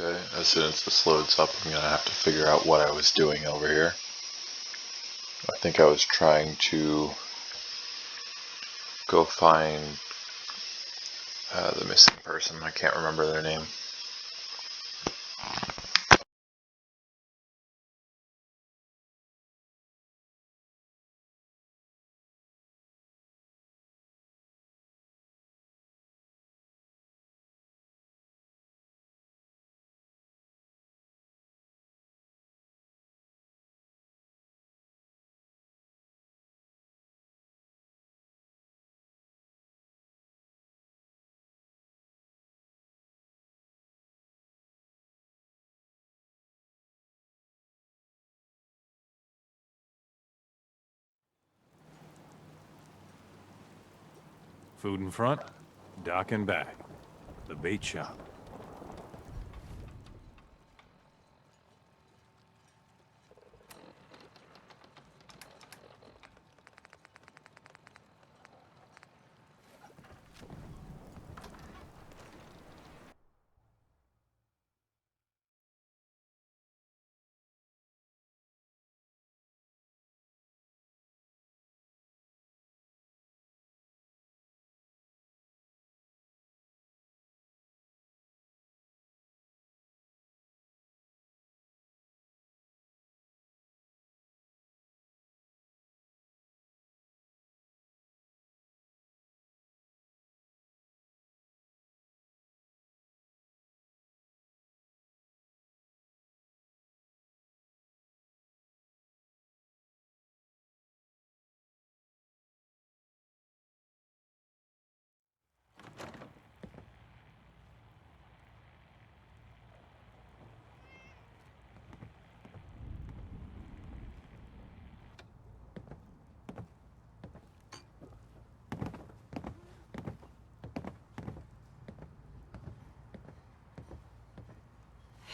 Okay, as soon as this loads up, I'm gonna have to figure out what I was doing over here. I think I was trying to go find the missing person. I can't remember their name. Food in front, dock in back. The bait shop.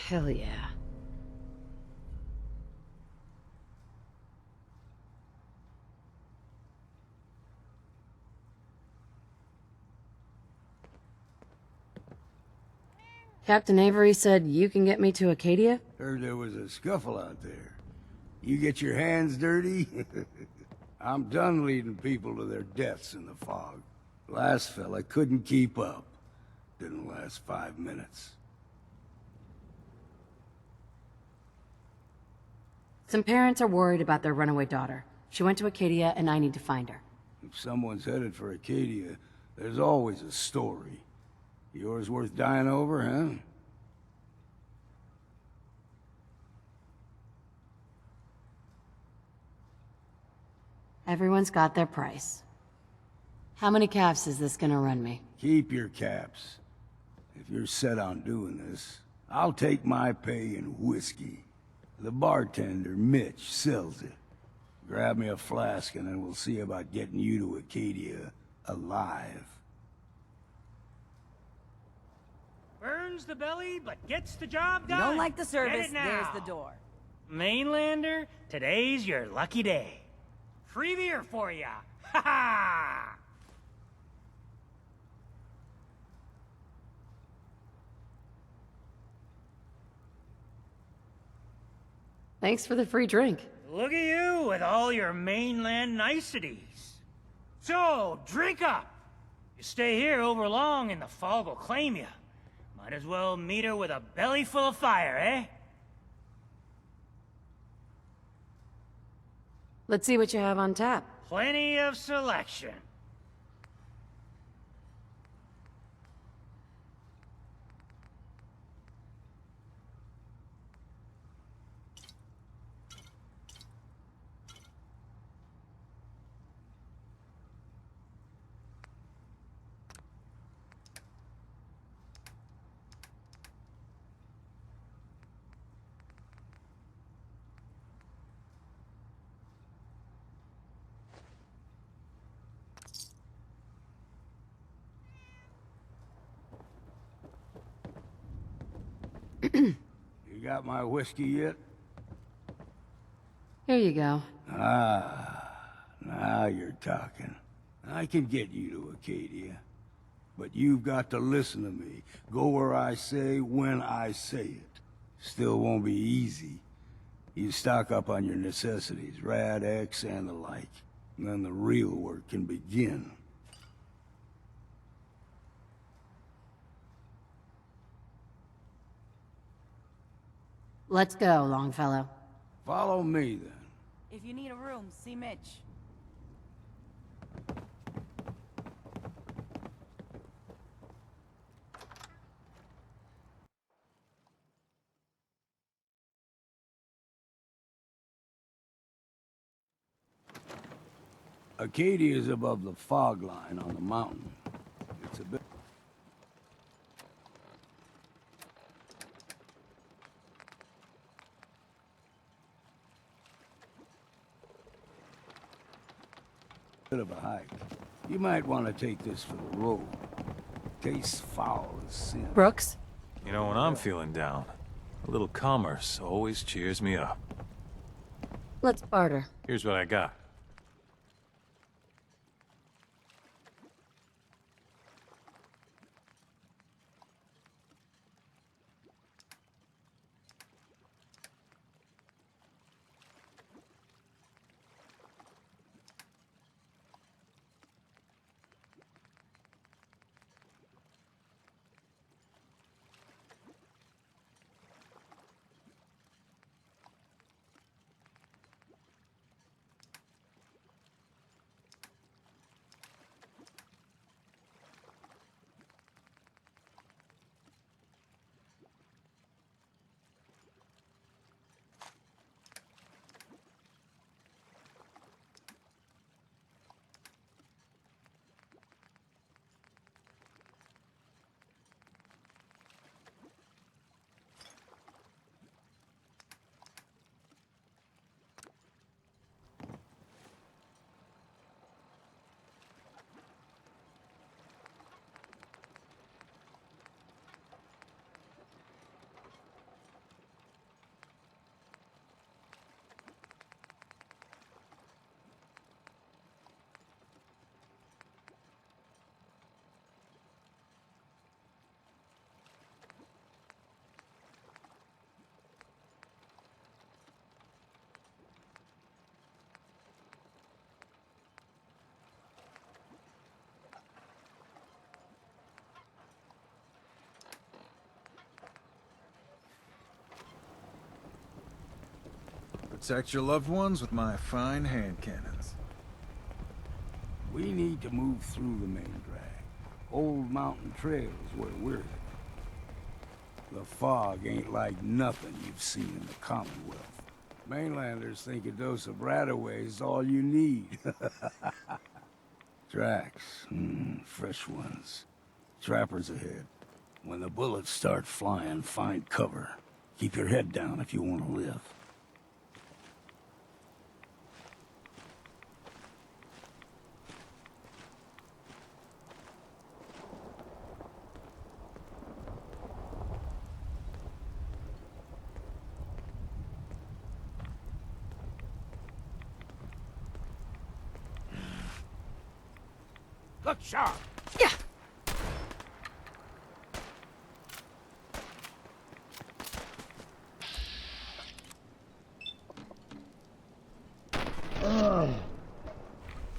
Hell yeah. Captain Avery said you can get me to Acadia? Heard there was a scuffle out there. You get your hands dirty? I'm done leading people to their deaths in the fog. Last fella couldn't keep up. Didn't last 5 minutes. Some parents are worried about their runaway daughter. She went to Acadia and I need to find her. If someone's headed for Acadia, there's always a story. Yours worth dying over, huh? Everyone's got their price. How many calves is this gonna run me? Keep your caps. If you're set on doing this, I'll take my pay in whiskey. The bartender, Mitch, sells it. Grab me a flask and then we'll see about getting you to Acadia alive. Burns the belly, but gets the job done. You don't like the service, Get it now. there's the door. Mainlander, today's your lucky day. Free beer for ya. Ha ha! Thanks for the free drink. Look at you with all your mainland niceties. So, drink up. You stay here over long and the fog will claim you. Might as well meet her with a belly full of fire, eh? Let's see what you have on tap. Plenty of selection. You got my whiskey yet? Here you go. Ah, now you're talking. I can get you to Acadia. But you've got to listen to me. Go where I say, when I say it. Still won't be easy. You stock up on your necessities, Rad, X, and the like. And then the real work can begin. Let's go, Longfellow. Follow me, then. If you need a room, see Mitch. Acadia is above the fog line on the mountain. It's a bit... bit of a hike. You might want to take this for the road. Tastes foul as sin. Brooks? You know, when I'm feeling down, a little commerce always cheers me up. Let's barter. Here's what I got. Protect your loved ones with my fine hand cannons. We need to move through the main drag. Old mountain trails where we're headed. The fog ain't like nothing you've seen in the Commonwealth. Mainlanders think a dose of Radaway is all you need. Tracks, fresh ones. Trappers ahead. When the bullets start flying, find cover. Keep your head down if you want to live. Look sharp! Yeah!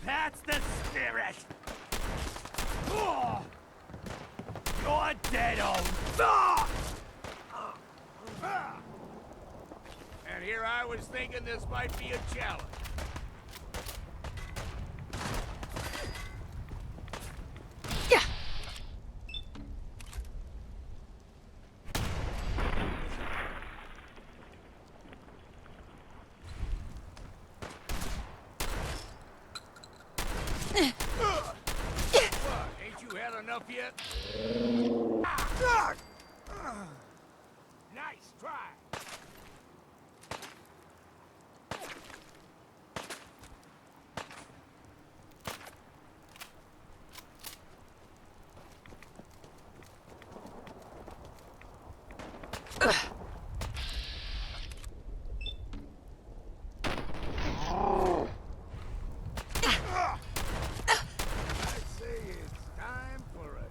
That's the spirit! Oh, you're dead, old dog! And here I was thinking this might be a challenge. Yeah! What, ain't you had enough yet? Nice try. I say it's time for a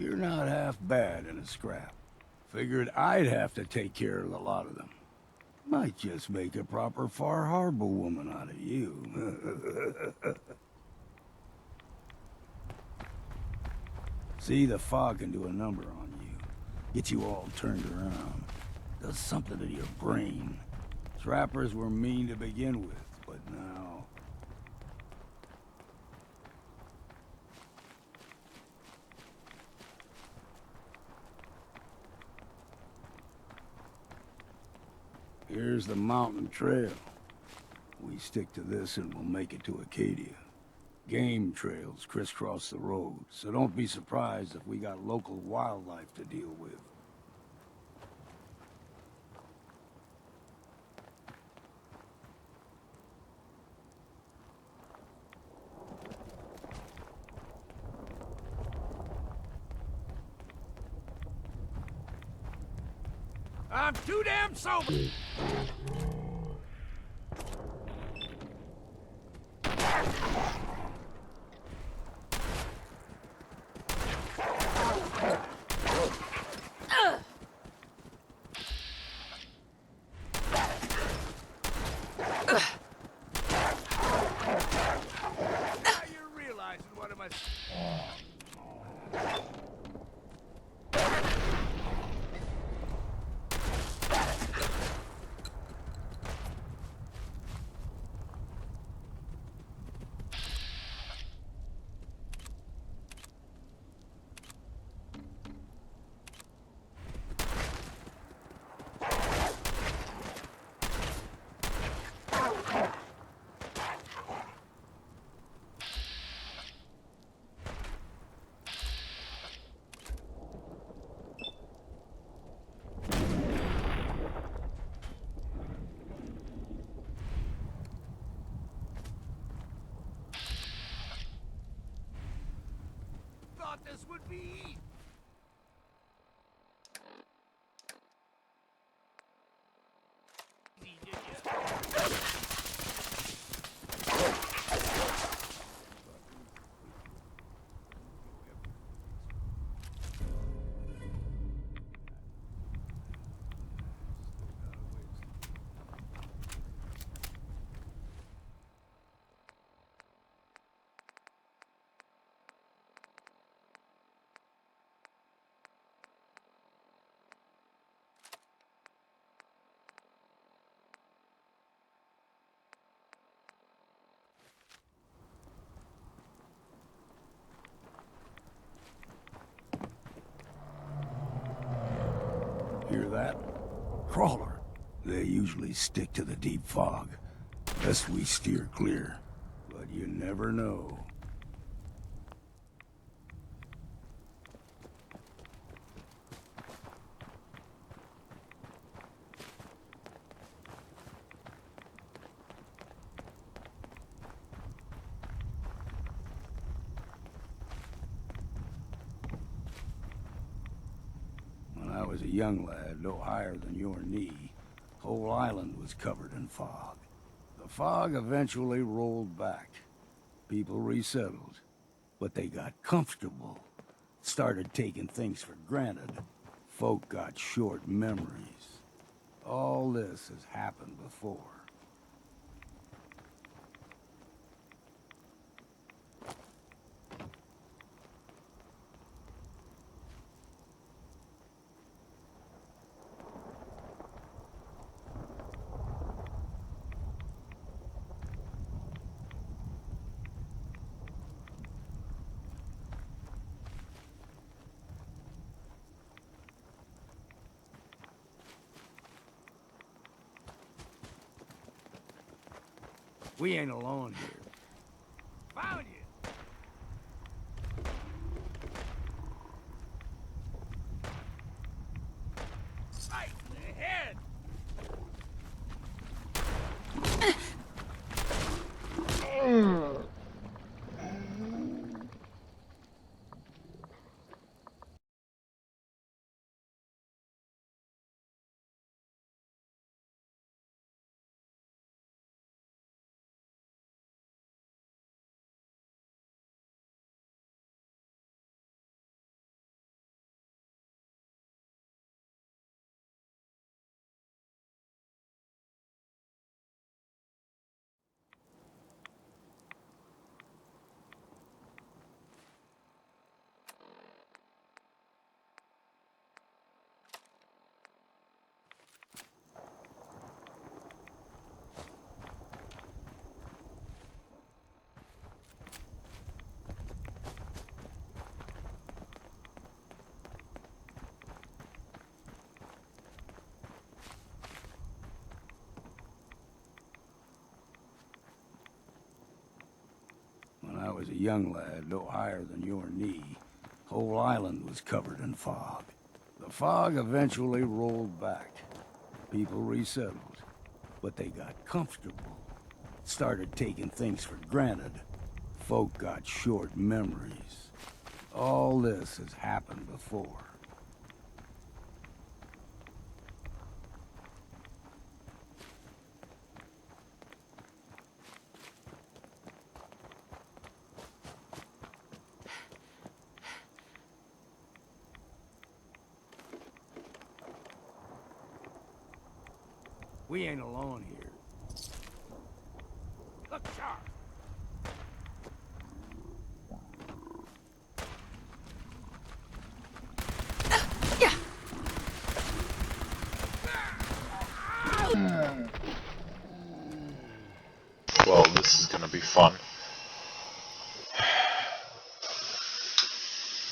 You're not half bad in a scrap. Figured I'd have to take care of a lot of them. Might just make a proper Far Harbor woman out of you. See, the fog can do a number on you. Get you all turned around. Does something to your brain. Trappers were mean to begin with, but now... Here's the mountain trail. We stick to this and we'll make it to Acadia. Game trails crisscross the road, so don't be surprised if we got local wildlife to deal with. I'm too damn sober! Now you're realizing what am I... Thought this would be... easy, did ya? Hear that? Crawler. They usually stick to the deep fog. Best we steer clear. But you never know. When I was a young lad, no higher than your knee, whole island was covered in fog. The fog eventually rolled back. People resettled, but they got comfortable. Started taking things for granted. Folk got short memories. All this has happened before. We ain't alone here. Found you! was a young lad, no higher than your knee, whole island was covered in fog. The fog eventually rolled back. People resettled, but they got comfortable. Started taking things for granted. Folk got short memories. All this has happened before. We ain't alone here. Look sharp! Well, this is gonna be fun.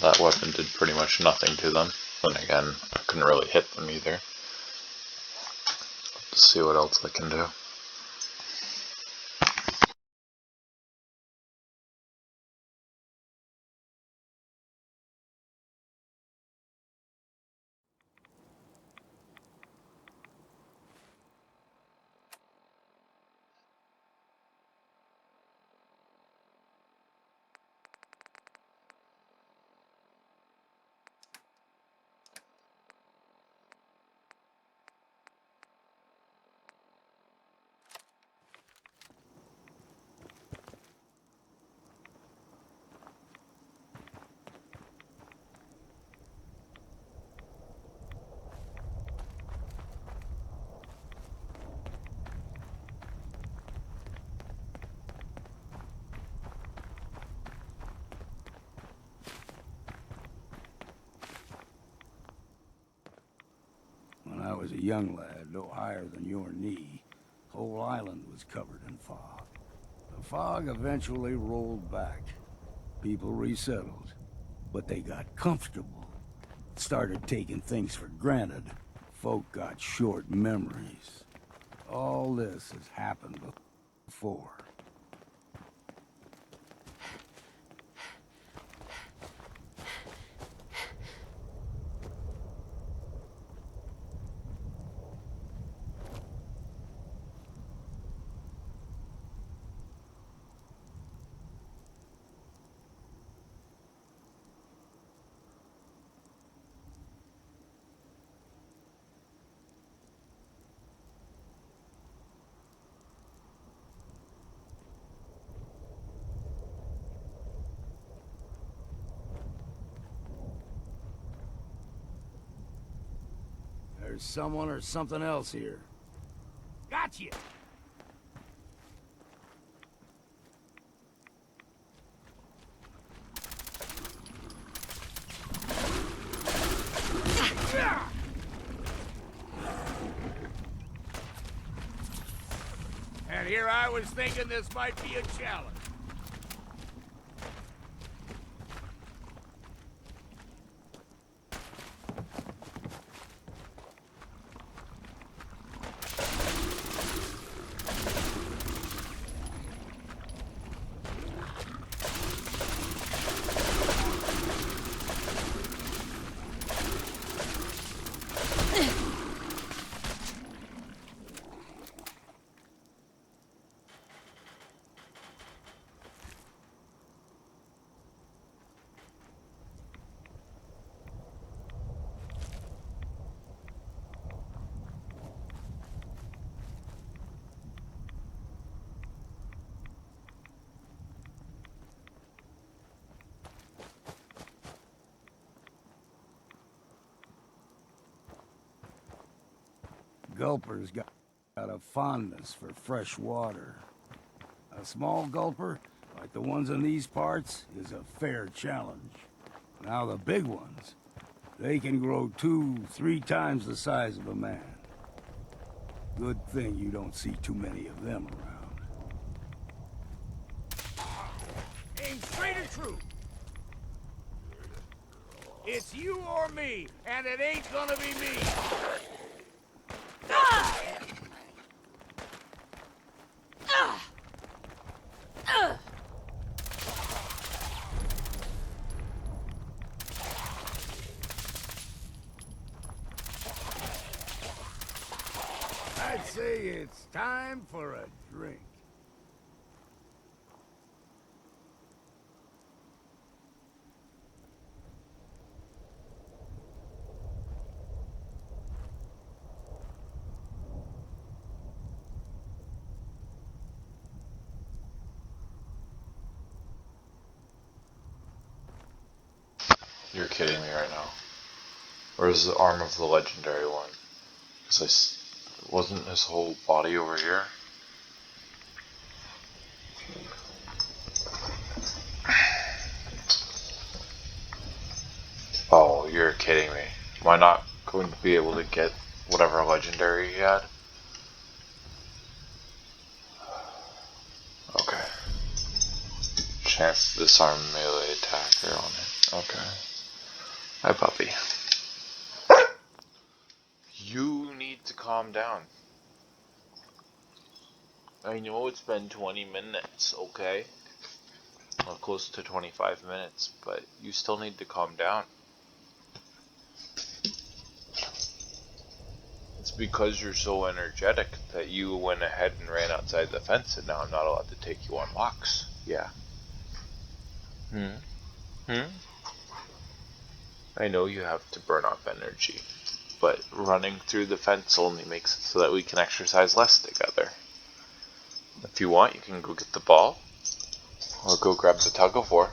That weapon did pretty much nothing to them. Then again, I couldn't really hit them either. Let's see what else I can do. When I was a young lad, no higher than your knee, whole island was covered in fog. The fog eventually rolled back. People resettled, but they got comfortable. Started taking things for granted. Folk got short memories. All this has happened before. There's someone or something else here. Got you! And here I was thinking this might be a challenge. Gulper's got a fondness for fresh water. A small gulper, like the ones in these parts, is a fair challenge. Now the big ones, they can grow 2-3 times the size of a man. Good thing you don't see too many of them around. Aim straight and true. It's you or me, and it ain't gonna be me. I'd say it's time for a drink. You're kidding me right now. Where's the arm of the legendary one? Because wasn't his whole body over here? Oh, you're kidding me. Am I not going to be able to get whatever legendary he had? Okay. Chance to disarm melee attacker on it. Okay. Hi, puppy. You need to calm down. I know it's been 20 minutes, okay? Well, close to 25 minutes, but you still need to calm down. It's because you're so energetic that you went ahead and ran outside the fence, and now I'm not allowed to take you on walks. Yeah. I know you have to burn off energy, but running through the fence only makes it so that we can exercise less together. If you want, you can go get the ball, or go grab the tug-of-war.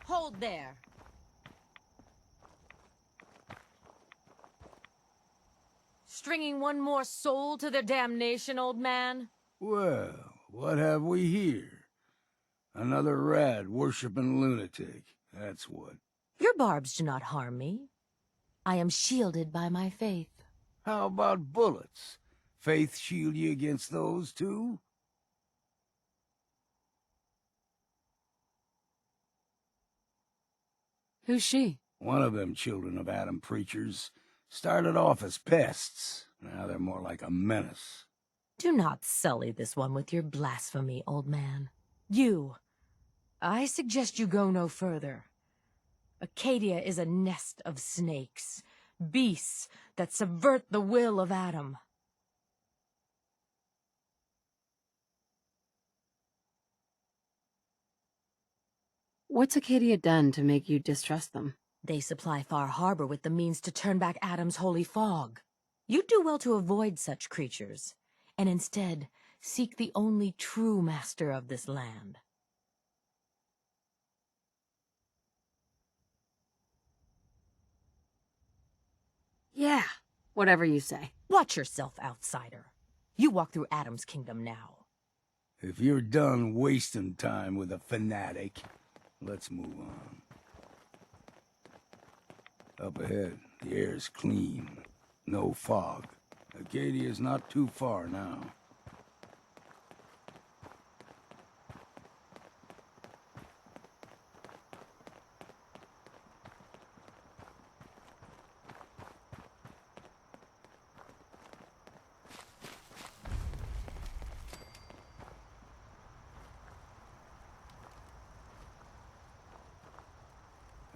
Hold there. Stringing one more soul to their damnation, old man? Well, what have we here? Another rad worshipping lunatic, that's what. Your barbs do not harm me. I am shielded by my faith. How about bullets? Faith shield you against those, too? Who's she? One of them children of Adam preachers started off as pests. Now they're more like a menace. Do not sully this one with your blasphemy, old man. I suggest you go no further. Acadia is a nest of snakes, beasts that subvert the will of Adam. What's Acadia done to make you distrust them? They supply Far Harbor with the means to turn back Adam's holy fog. You'd do well to avoid such creatures, and instead seek the only true master of this land. Yeah, whatever you say. Watch yourself, outsider. You walk through Adam's kingdom now. If you're done wasting time with a fanatic, let's move on. Up ahead, the air's clean. No fog. Acadia's not too far now.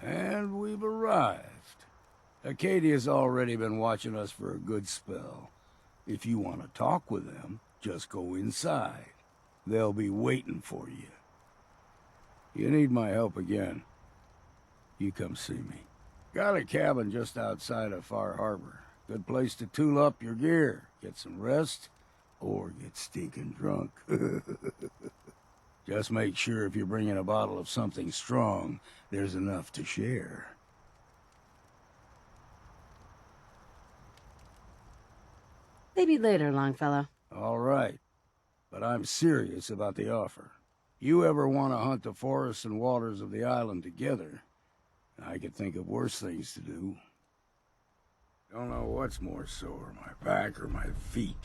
And we've arrived. Acadia's already been watching us for a good spell. If you want to talk with them, just go inside. They'll be waiting for you. You need my help again, you come see me. Got a cabin just outside of Far Harbor. Good place to tool up your gear, get some rest, or get stinking drunk. Just make sure if you're bringing a bottle of something strong, there's enough to share. Maybe later, Longfellow. All right, but I'm serious about the offer. You ever want to hunt the forests and waters of the island together, I could think of worse things to do. Don't know what's more sore, my back or my feet.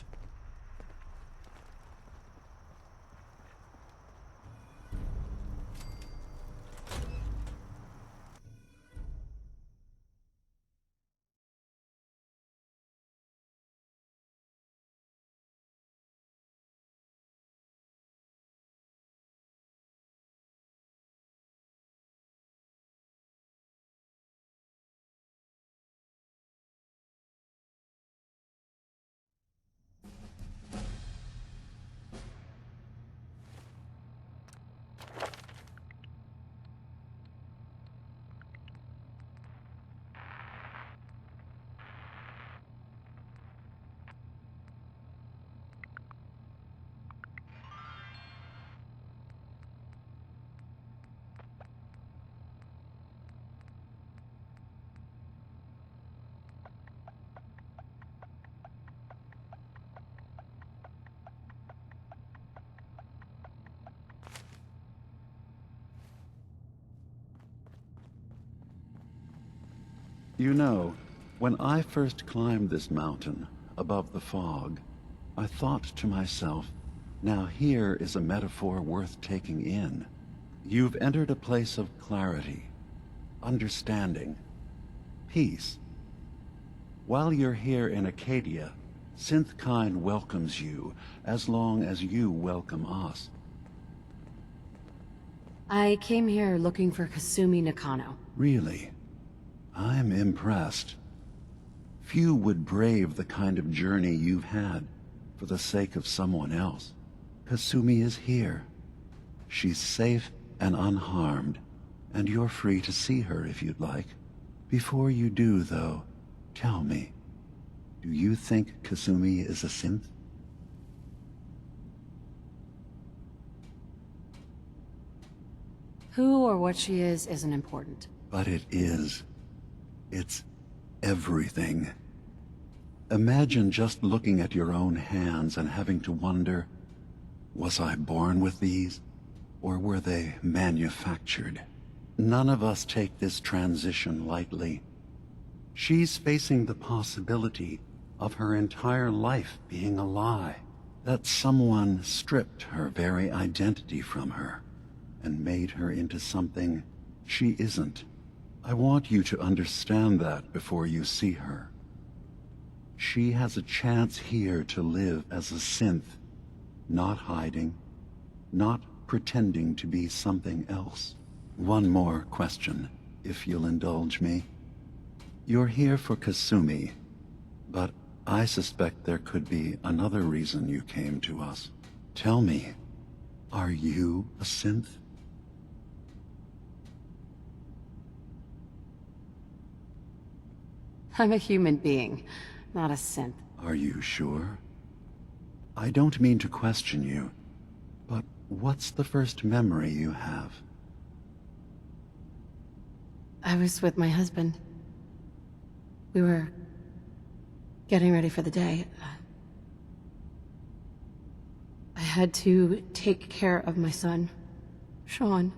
You know, when I first climbed this mountain above the fog, I thought to myself, now here is a metaphor worth taking in. You've entered a place of clarity, understanding, peace. While you're here in Acadia, Synthkind welcomes you as long as you welcome us. I came here looking for Kasumi Nakano. Really? I'm impressed. Few would brave the kind of journey you've had for the sake of someone else. Kasumi is here. She's safe and unharmed, and you're free to see her if you'd like. Before you do, though, tell me, do you think Kasumi is a synth? Who or what she is isn't important. But it is. It's everything. Imagine just looking at your own hands and having to wonder, was I born with these, or were they manufactured? None of us take this transition lightly. She's facing the possibility of her entire life being a lie, that someone stripped her very identity from her and made her into something she isn't. I want you to understand that before you see her. She has a chance here to live as a synth, not hiding, not pretending to be something else. One more question, if you'll indulge me. You're here for Kasumi, but I suspect there could be another reason you came to us. Tell me, are you a synth? I'm a human being, not a synth. Are you sure? I don't mean to question you, but what's the first memory you have? I was with my husband. We were getting ready for the day. I had to take care of my son, Sean.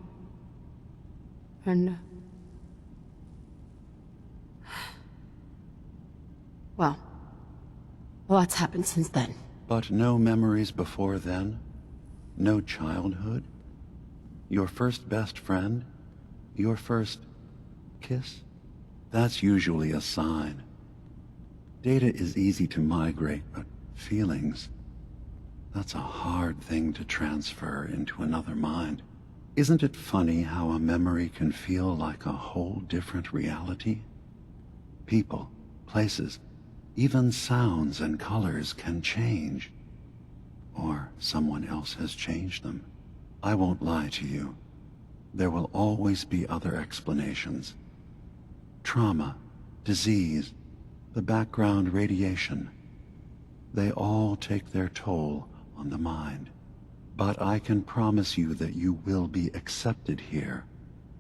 And well, lots happened since then. But no memories before then? No childhood? Your first best friend? Your first kiss? That's usually a sign. Data is easy to migrate, but feelings, that's a hard thing to transfer into another mind. Isn't it funny how a memory can feel like a whole different reality? People, places, even sounds and colors can change. Or someone else has changed them. I won't lie to you. There will always be other explanations. Trauma, disease, the background radiation. They all take their toll on the mind. But I can promise you that you will be accepted here,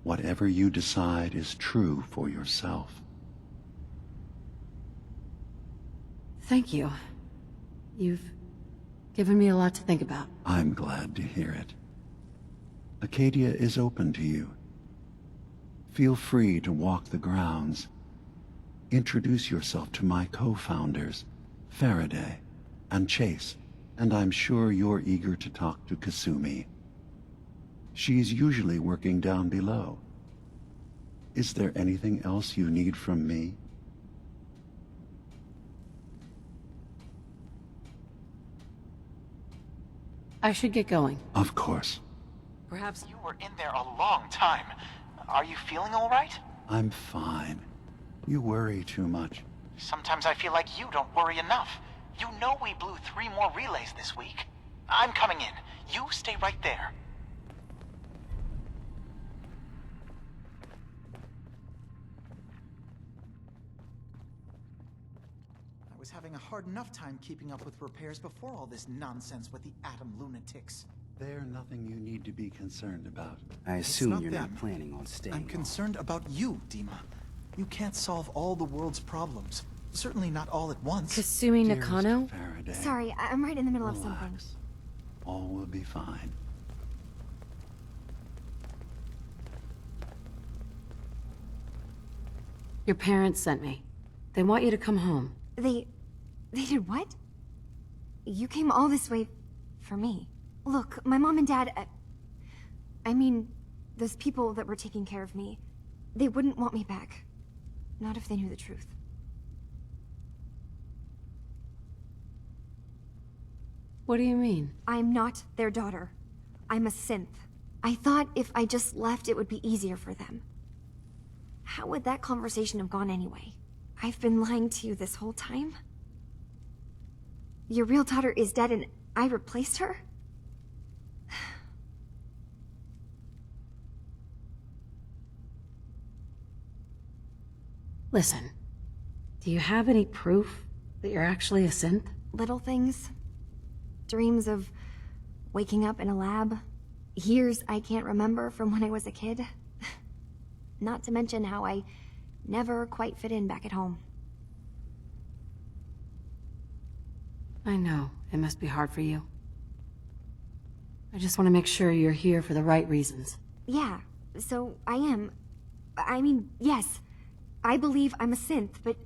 whatever you decide is true for yourself. Thank you. You've given me a lot to think about. I'm glad to hear it. Acadia is open to you. Feel free to walk the grounds. Introduce yourself to my co-founders, Faraday and Chase, and I'm sure you're eager to talk to Kasumi. She's usually working down below. Is there anything else you need from me? I should get going. Of course. Perhaps you were in there a long time. Are you feeling all right? I'm fine. You worry too much. Sometimes I feel like you don't worry enough. You know we blew 3 more relays this week. I'm coming in. You stay right there. I was having a hard enough time keeping up with repairs before all this nonsense with the atom lunatics. There's nothing you need to be concerned about. I assume not you're them. not planning on staying I'm long. concerned about you, Dima. You can't solve all the world's problems. Certainly not all at once. Kasumi Dearest Nakano? Faraday, Sorry, I'm right in the middle of something. relax. All will be fine. Your parents sent me. They want you to come home. They did what? You came all this way for me. Look, my mom and dad, I mean, those people that were taking care of me, they wouldn't want me back. Not if they knew the truth. What do you mean? I'm not their daughter. I'm a synth. I thought if I just left, it would be easier for them. How would that conversation have gone anyway? I've been lying to you this whole time? Your real daughter is dead and I replaced her? Listen, do you have any proof that you're actually a synth? Little things. Dreams of waking up in a lab. Years I can't remember from when I was a kid. Not to mention how I never quite fit in back at home. I know, it must be hard for you. I just want to make sure you're here for the right reasons. Yeah, so I am. I mean, yes, I believe I'm a synth, but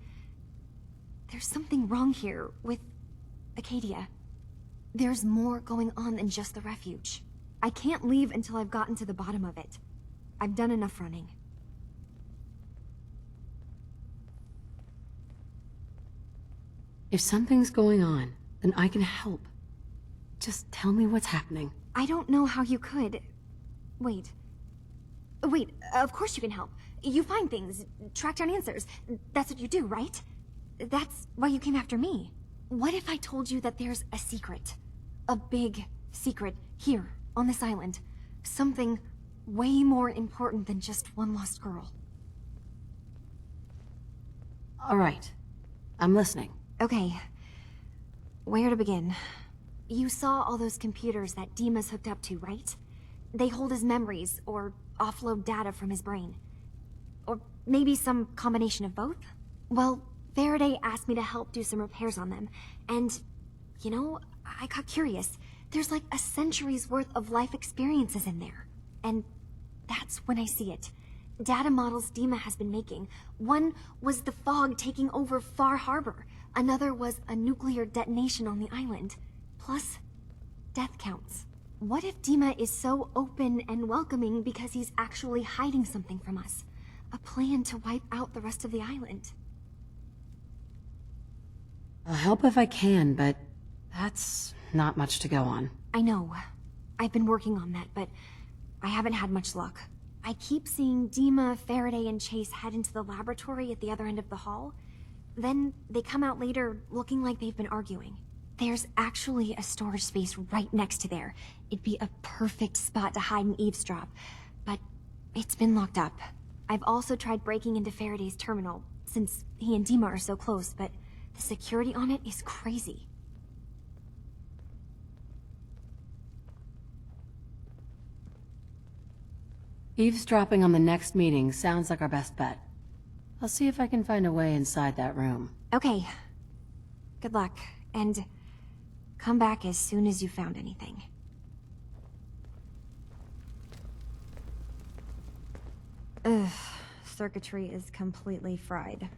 there's something wrong here with Acadia. There's more going on than just the refuge. I can't leave until I've gotten to the bottom of it. I've done enough running. If something's going on, then I can help. Just tell me what's happening. I don't know how you could. Wait. Wait, of course you can help. You find things, track down answers. That's what you do, right? That's why you came after me. What if I told you that there's a secret? A big secret here, on this island. Something way more important than just one lost girl. All right. I'm listening. Okay. Where to begin? You saw all those computers that Dima's hooked up to, right? They hold his memories, or offload data from his brain. Or maybe some combination of both? Well, Faraday asked me to help do some repairs on them, and, you know, I got curious. There's like a century's worth of life experiences in there. And that's when I see it. Data models Dima has been making. One was the fog taking over Far Harbor. Another was a nuclear detonation on the island. Plus, death counts. What if Dima is so open and welcoming because he's actually hiding something from us? A plan to wipe out the rest of the island? I'll help if I can, but that's not much to go on. I know. I've been working on that, but I haven't had much luck. I keep seeing Dima, Faraday, and Chase head into the laboratory at the other end of the hall. Then they come out later looking like they've been arguing. There's actually a storage space right next to there. It'd be a perfect spot to hide and eavesdrop, but it's been locked up. I've also tried breaking into Faraday's terminal, since he and Dima are so close, but the security on it is crazy. Eavesdropping on the next meeting sounds like our best bet. I'll see if I can find a way inside that room. Okay. Good luck, and come back as soon as you found anything. Ugh, circuitry is completely fried.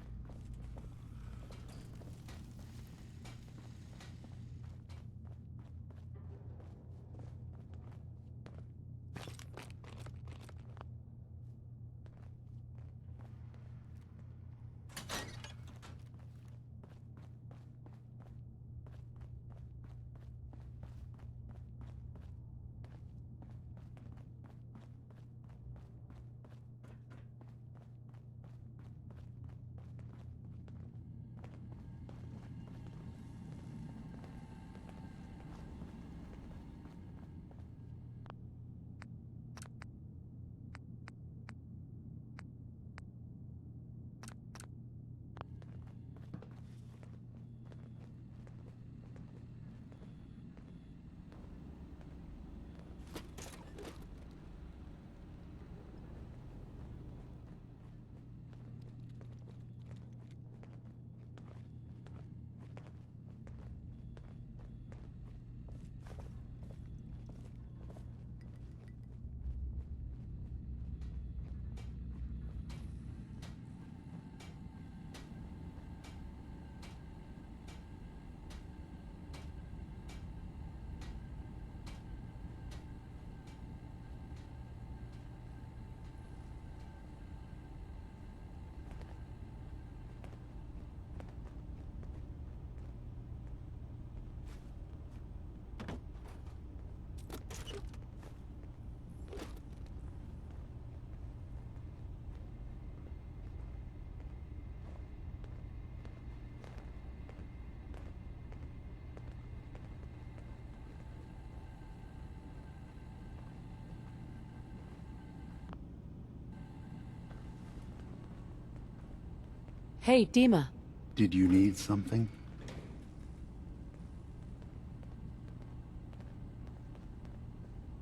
Hey, Dima. Did you need something?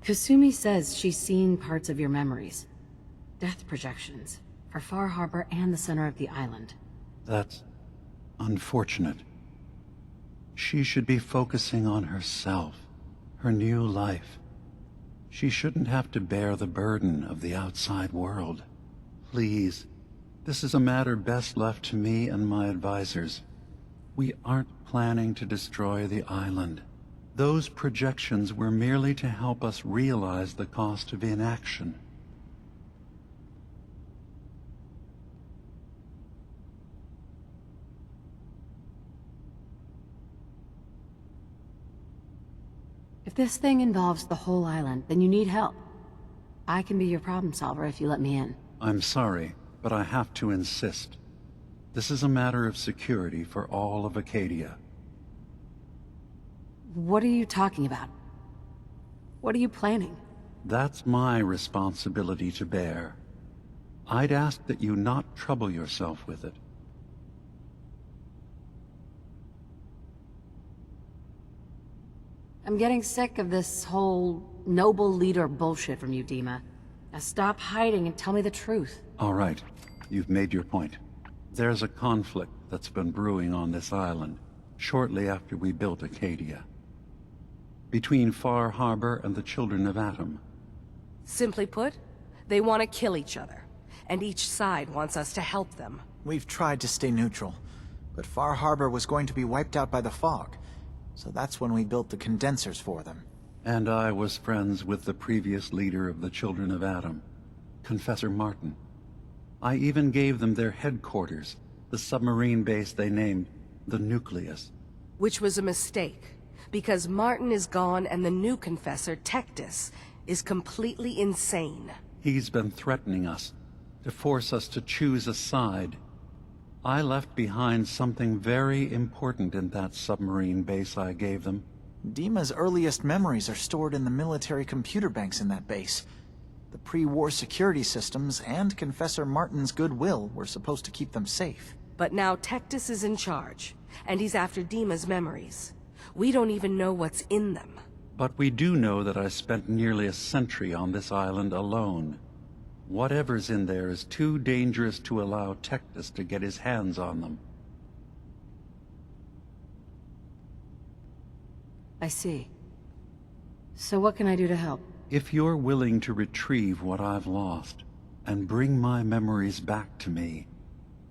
Kasumi says she's seen parts of your memories. Death projections. For Far Harbor and the center of the island. That's unfortunate. She should be focusing on herself, her new life. She shouldn't have to bear the burden of the outside world. Please, this is a matter best left to me and my advisors. We aren't planning to destroy the island. Those projections were merely to help us realize the cost of inaction. If this thing involves the whole island, then you need help. I can be your problem solver if you let me in. I'm sorry, but I have to insist. This is a matter of security for all of Acadia. What are you talking about? What are you planning? That's my responsibility to bear. I'd ask that you not trouble yourself with it. I'm getting sick of this whole noble leader bullshit from you, Dima. Now stop hiding and tell me the truth. All right, you've made your point. There's a conflict that's been brewing on this island, shortly after we built Acadia. Between Far Harbor and the Children of Atom. Simply put, they want to kill each other, and each side wants us to help them. We've tried to stay neutral, but Far Harbor was going to be wiped out by the fog, so that's when we built the condensers for them. And I was friends with the previous leader of the Children of Atom, Confessor Martin. I even gave them their headquarters, the submarine base they named the Nucleus. Which was a mistake, because Martin is gone and the new Confessor, Tectus, is completely insane. He's been threatening us, to force us to choose a side. I left behind something very important in that submarine base I gave them. Dima's earliest memories are stored in the military computer banks in that base. The pre-war security systems and Confessor Martin's goodwill were supposed to keep them safe. But now Tectus is in charge, and he's after Dima's memories. We don't even know what's in them. But we do know that I spent nearly a century on this island alone. Whatever's in there is too dangerous to allow Tectus to get his hands on them. I see. So what can I do to help? If you're willing to retrieve what I've lost, and bring my memories back to me,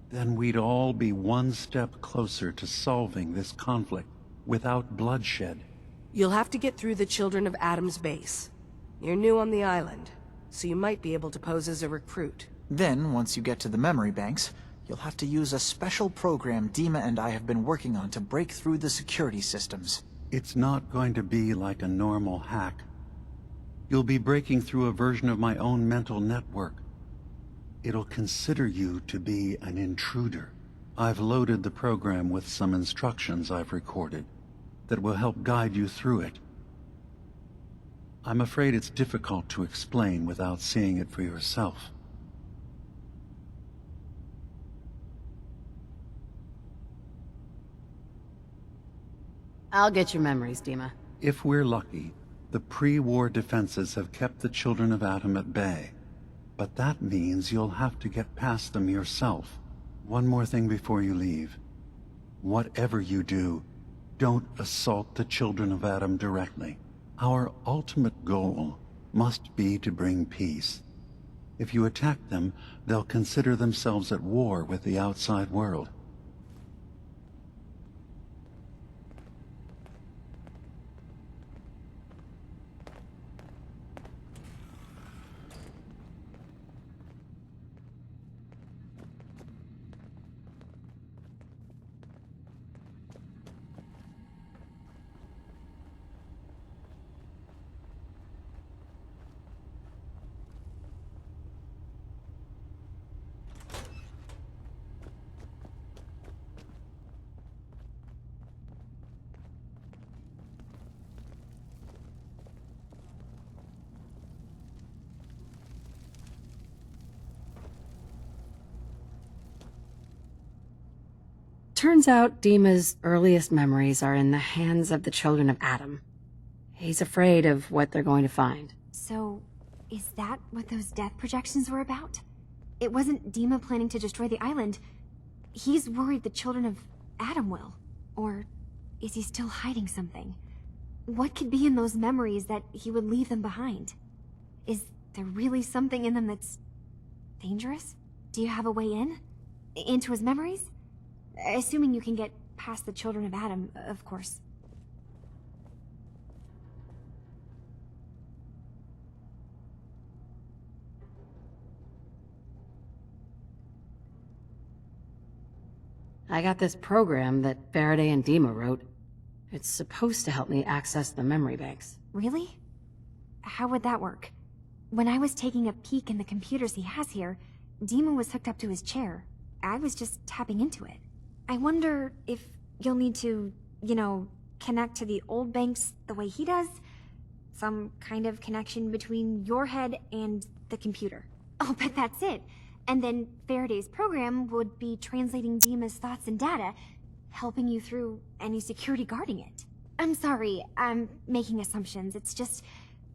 then we'd all be one step closer to solving this conflict without bloodshed. You'll have to get through the Children of Atom's base. You're new on the island, so you might be able to pose as a recruit. Then, once you get to the memory banks, you'll have to use a special program Dima and I have been working on to break through the security systems. It's not going to be like a normal hack. You'll be breaking through a version of my own mental network. It'll consider you to be an intruder. I've loaded the program with some instructions I've recorded that will help guide you through it. I'm afraid it's difficult to explain without seeing it for yourself. I'll get your memories, Dima. If we're lucky, the pre-war defenses have kept the Children of Atom at bay. But that means you'll have to get past them yourself. One more thing before you leave. Whatever you do, don't assault the Children of Atom directly. Our ultimate goal must be to bring peace. If you attack them, they'll consider themselves at war with the outside world. Turns out Dima's earliest memories are in the hands of the children of Adam. He's afraid of what they're going to find. So, is that what those death projections were about? It wasn't Dima planning to destroy the island. He's worried the children of Adam will. Or is he still hiding something? What could be in those memories that he would leave them behind? Is there really something in them that's dangerous? Do you have a way in? Into his memories? Assuming you can get past the children of Adam, of course. I got this program that Faraday and Dima wrote. It's supposed to help me access the memory banks. Really? How would that work? When I was taking a peek in the computers he has here, Dima was hooked up to his chair. I was just tapping into it. I wonder if you'll need to, connect to the old banks the way he does? Some kind of connection between your head and the computer. Oh, but that's it. And then Faraday's program would be translating Dima's thoughts and data, helping you through any security guarding it. I'm sorry, I'm making assumptions. It's just,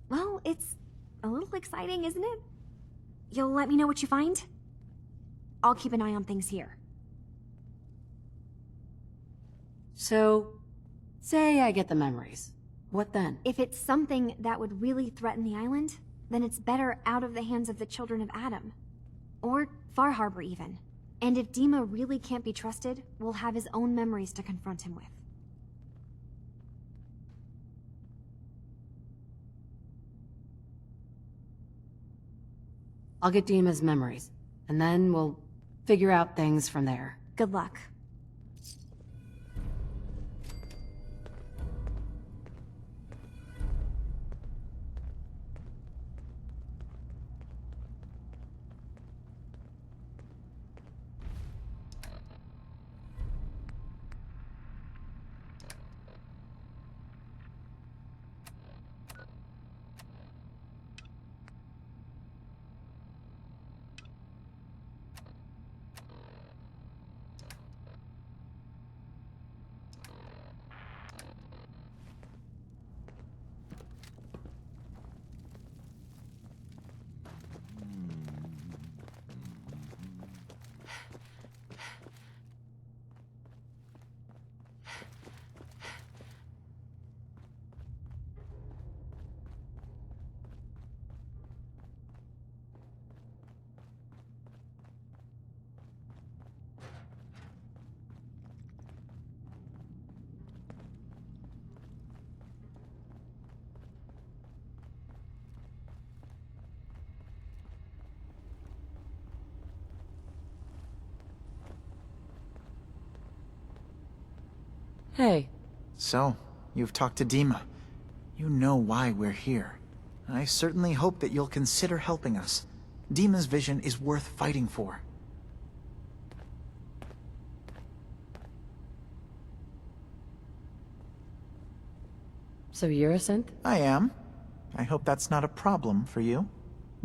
well, it's a little exciting, isn't it? You'll let me know what you find? I'll keep an eye on things here. So, say I get the memories. What then? If it's something that would really threaten the island, then it's better out of the hands of the children of Adam. Or Far Harbor, even. And if Dima really can't be trusted, we'll have his own memories to confront him with. I'll get Dima's memories, and then we'll figure out things from there. Good luck. Hey. So, you've talked to Dima. You know why we're here. I certainly hope that you'll consider helping us. Dima's vision is worth fighting for. So you're a synth? I am. I hope that's not a problem for you.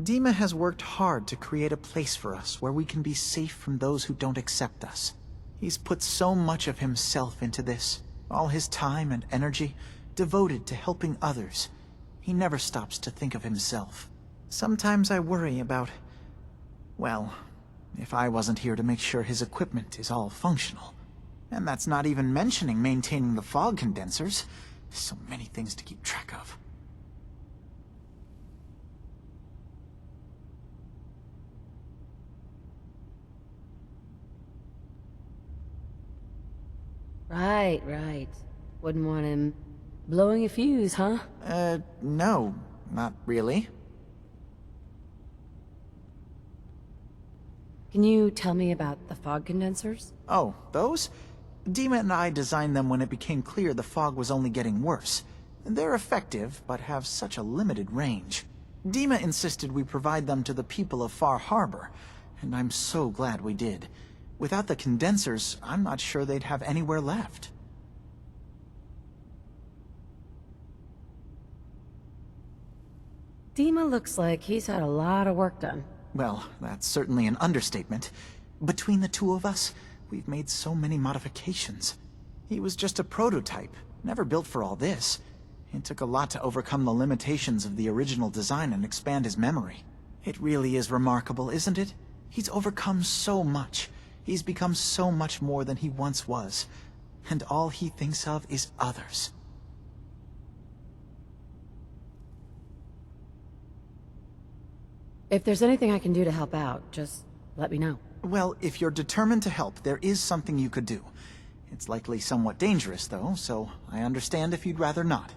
Dima has worked hard to create a place for us where we can be safe from those who don't accept us. He's put so much of himself into this, all his time and energy devoted to helping others. He never stops to think of himself. Sometimes I worry about, well, if I wasn't here to make sure his equipment is all functional. And that's not even mentioning maintaining the fog condensers. So many things to keep track of. Right. Wouldn't want him blowing a fuse, huh? No, not really. Can you tell me about the fog condensers? Oh, those? Dima and I designed them when it became clear the fog was only getting worse. They're effective, but have such a limited range. Dima insisted we provide them to the people of Far Harbor, and I'm so glad we did. Without the condensers, I'm not sure they'd have anywhere left. Dima looks like he's had a lot of work done. Well, that's certainly an understatement. Between the two of us, We've made so many modifications. He was just a prototype, never built for all this. It took a lot to overcome the limitations of the original design and expand his memory. It really is remarkable, isn't it? He's overcome so much. He's become so much more than he once was. And all he thinks of is others. If there's anything I can do to help out, just let me know. Well, if you're determined to help, there is something you could do. It's likely somewhat dangerous, though, so I understand if you'd rather not.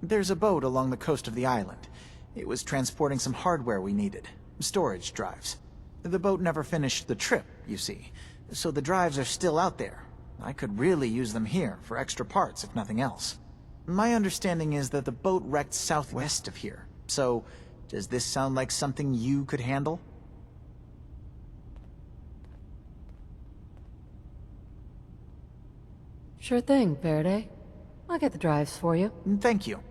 There's a boat along the coast of the island. It was transporting some hardware we needed. Storage drives. The boat never finished the trip, you see, so the drives are still out there. I could really use them here for extra parts, if nothing else. My understanding is that the boat wrecked southwest of here, so does this sound like something you could handle? Sure thing, Faraday. I'll get the drives for you. Thank you.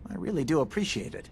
I really do appreciate it.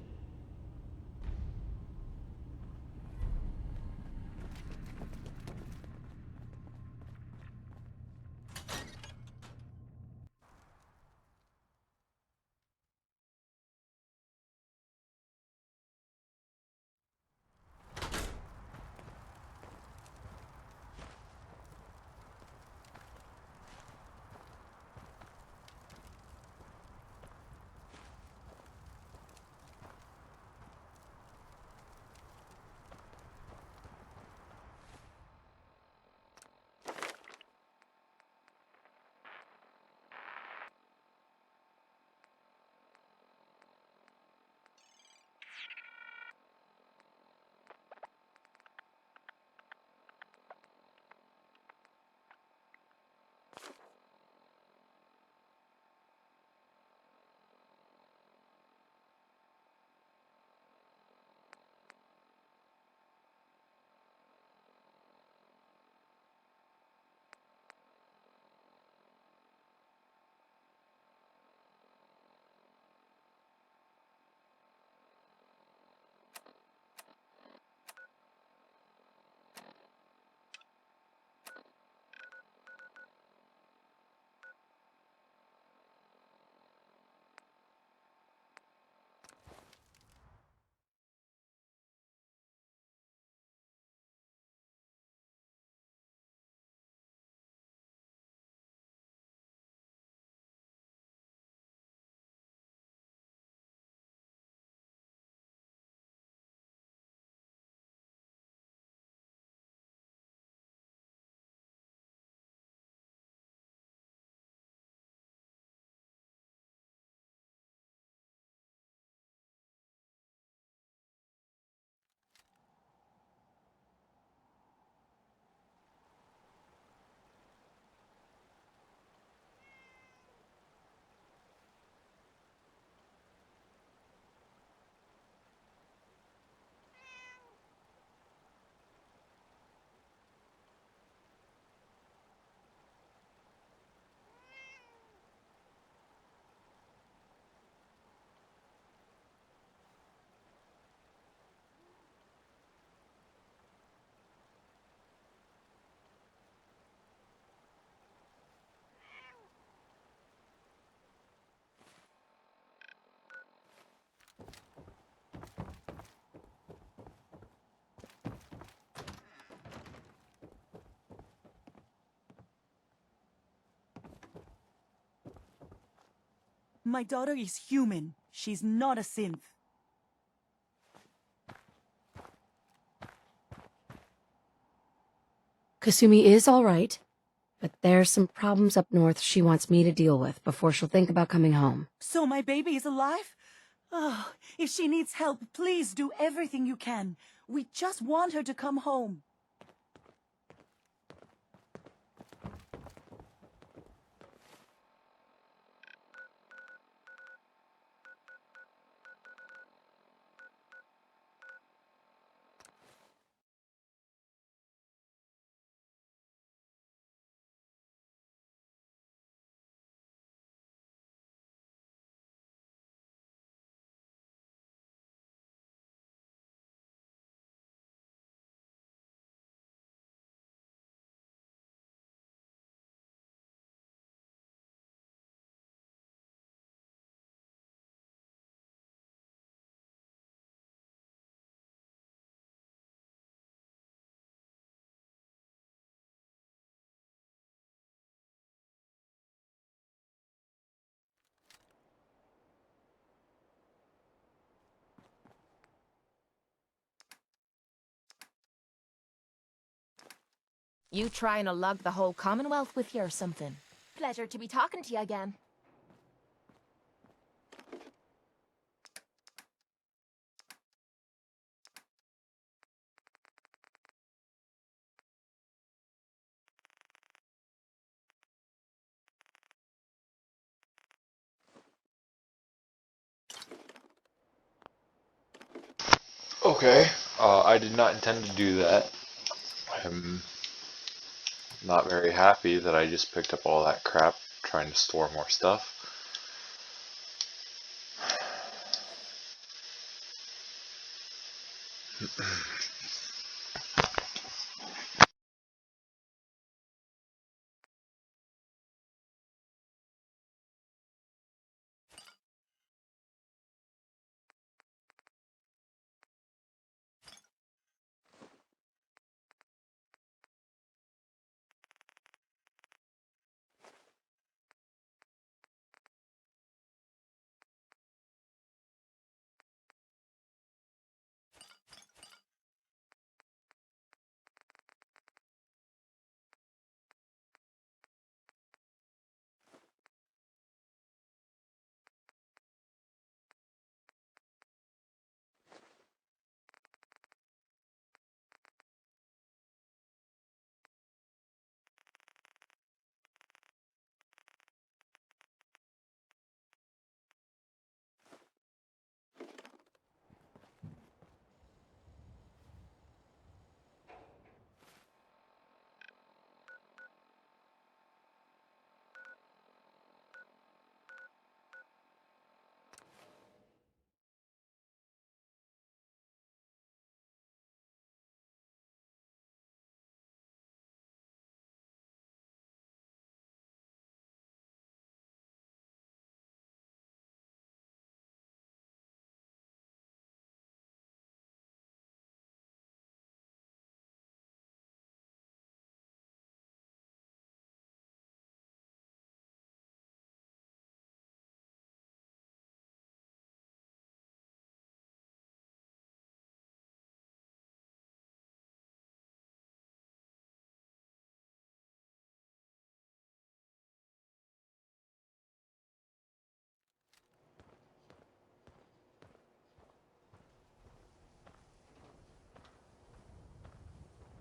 My daughter is human. She's not a synth. Kasumi is all right, but there's some problems up north she wants me to deal with before she'll think about coming home. So my baby is alive? Oh, if she needs help, please do everything you can. We just want her to come home. You trying to lug the whole Commonwealth with you or something? Pleasure to be talking to you again. Okay, I did not intend to do that. I'm not very happy that I just picked up all that crap trying to store more stuff.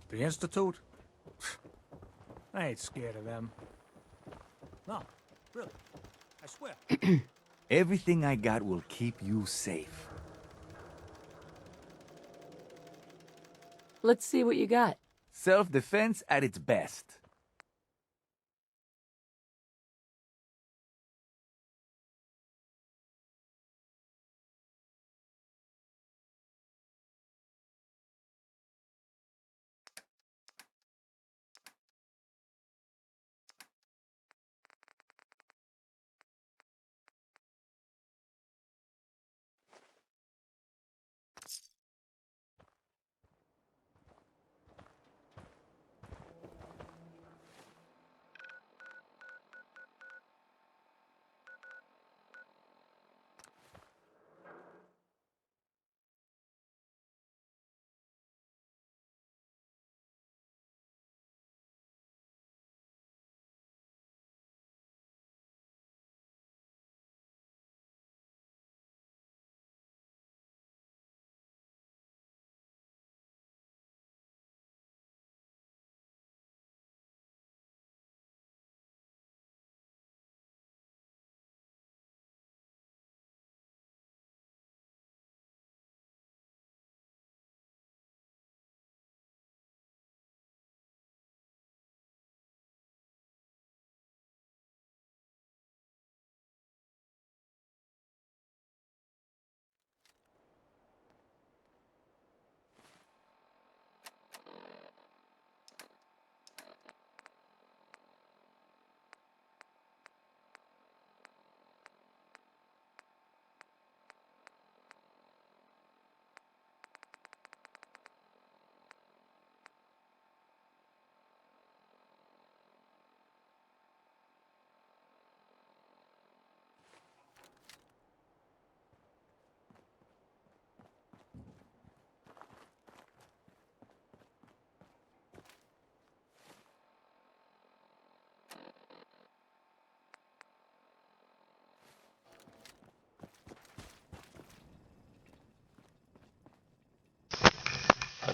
The Institute? I ain't scared of them. No, really. I swear. Everything I got will keep you safe. Let's see what you got. Self-defense at its best.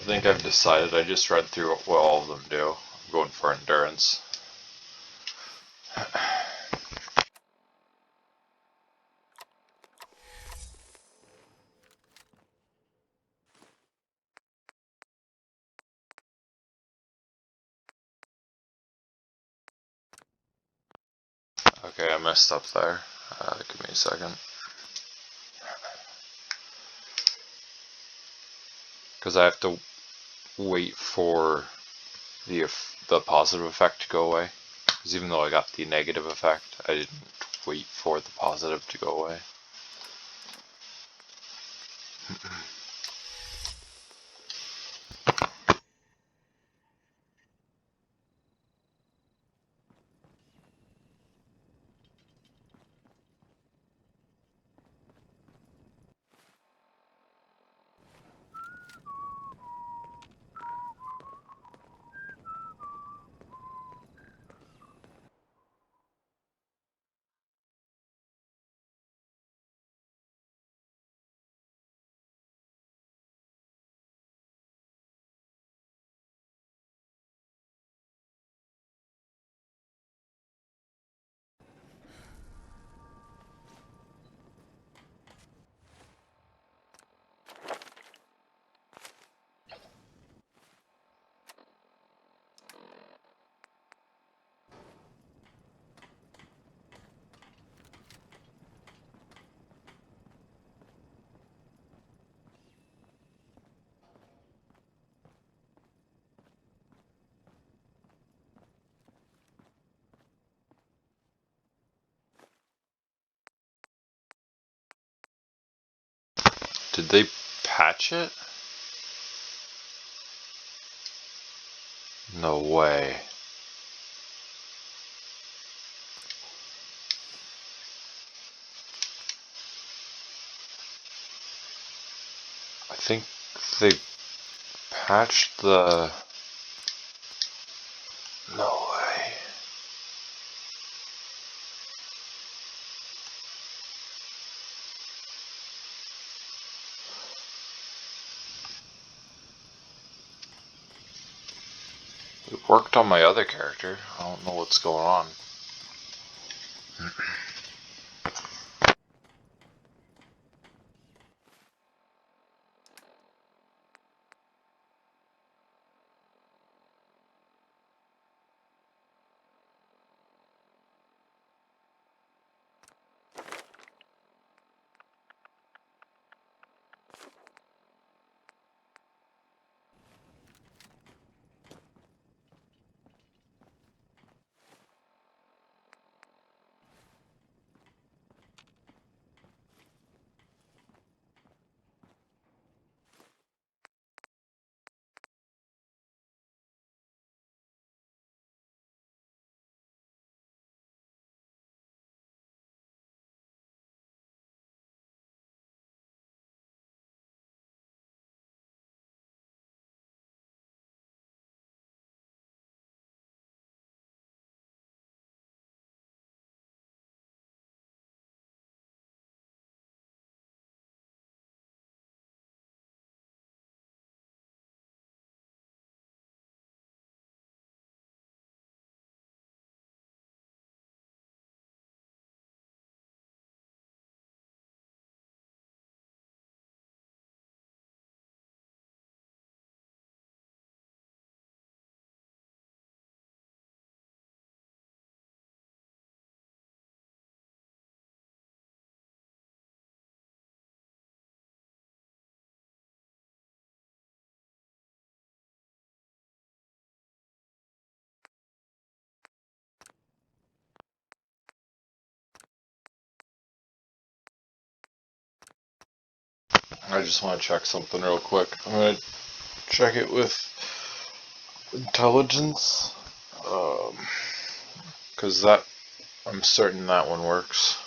think I've decided. I just read through what all of them do. I'm going for endurance. Okay, I messed up there. Give me a second. Because I have to wait for the positive effect to go away. Because even though I got the negative effect, I didn't wait for the positive to go away. Did they patch it? No way. I think they patched the... No way. It worked on my other character. I don't know what's going on. I just want to check something real quick. I'm going to check it with intelligence. Because that, I'm certain that one works.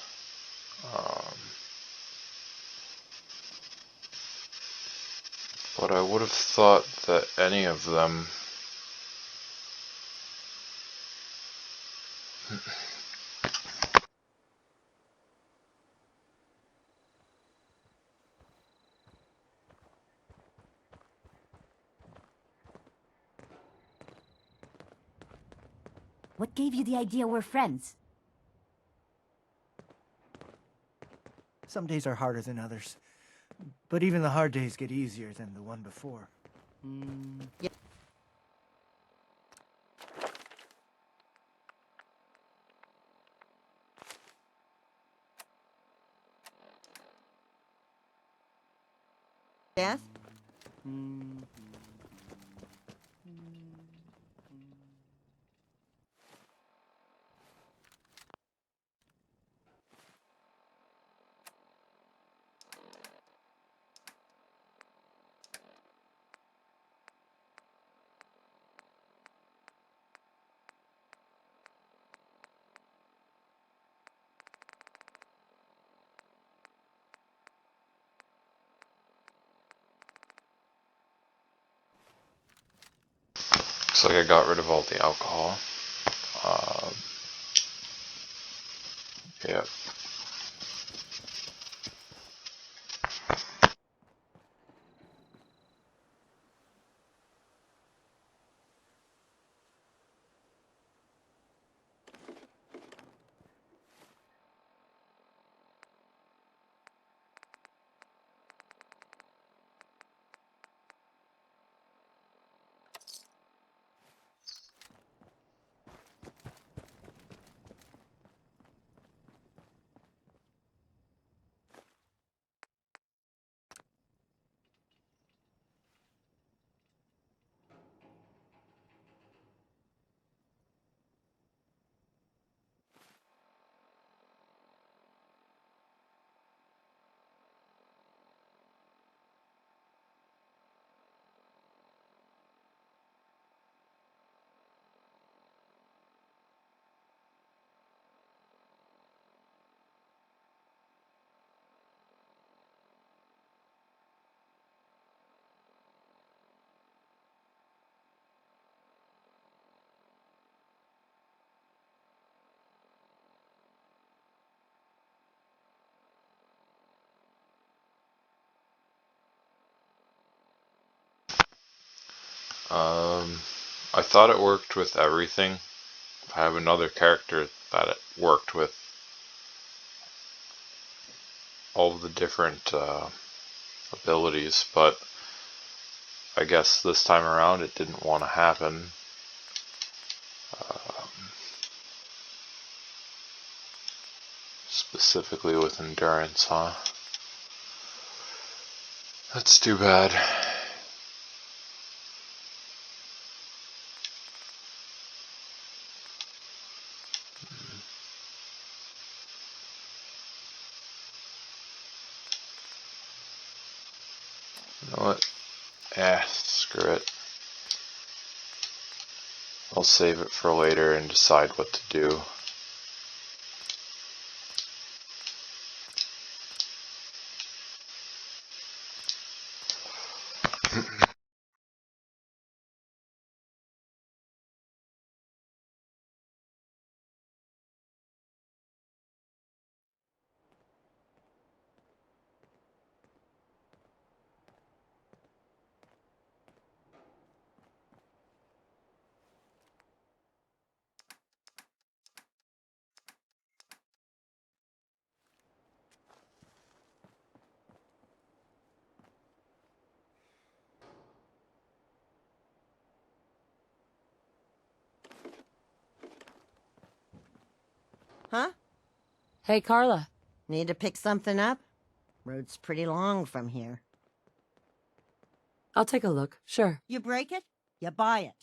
But I would have thought that any of them... What gave you the idea we're friends? Some days are harder than others. But even the hard days get easier than the one before. Yeah. Death? Looks like I got rid of all the alcohol. Yeah. I thought it worked with everything. I have another character that it worked with all of the different abilities, but I guess this time around it didn't want to happen. Specifically with endurance, huh? That's too bad. You know what? Screw it. I'll save it for later and decide what to do. Huh? Hey, Carla. Need to pick something up? Road's pretty long from here. I'll take a look, sure. You break it, you buy it.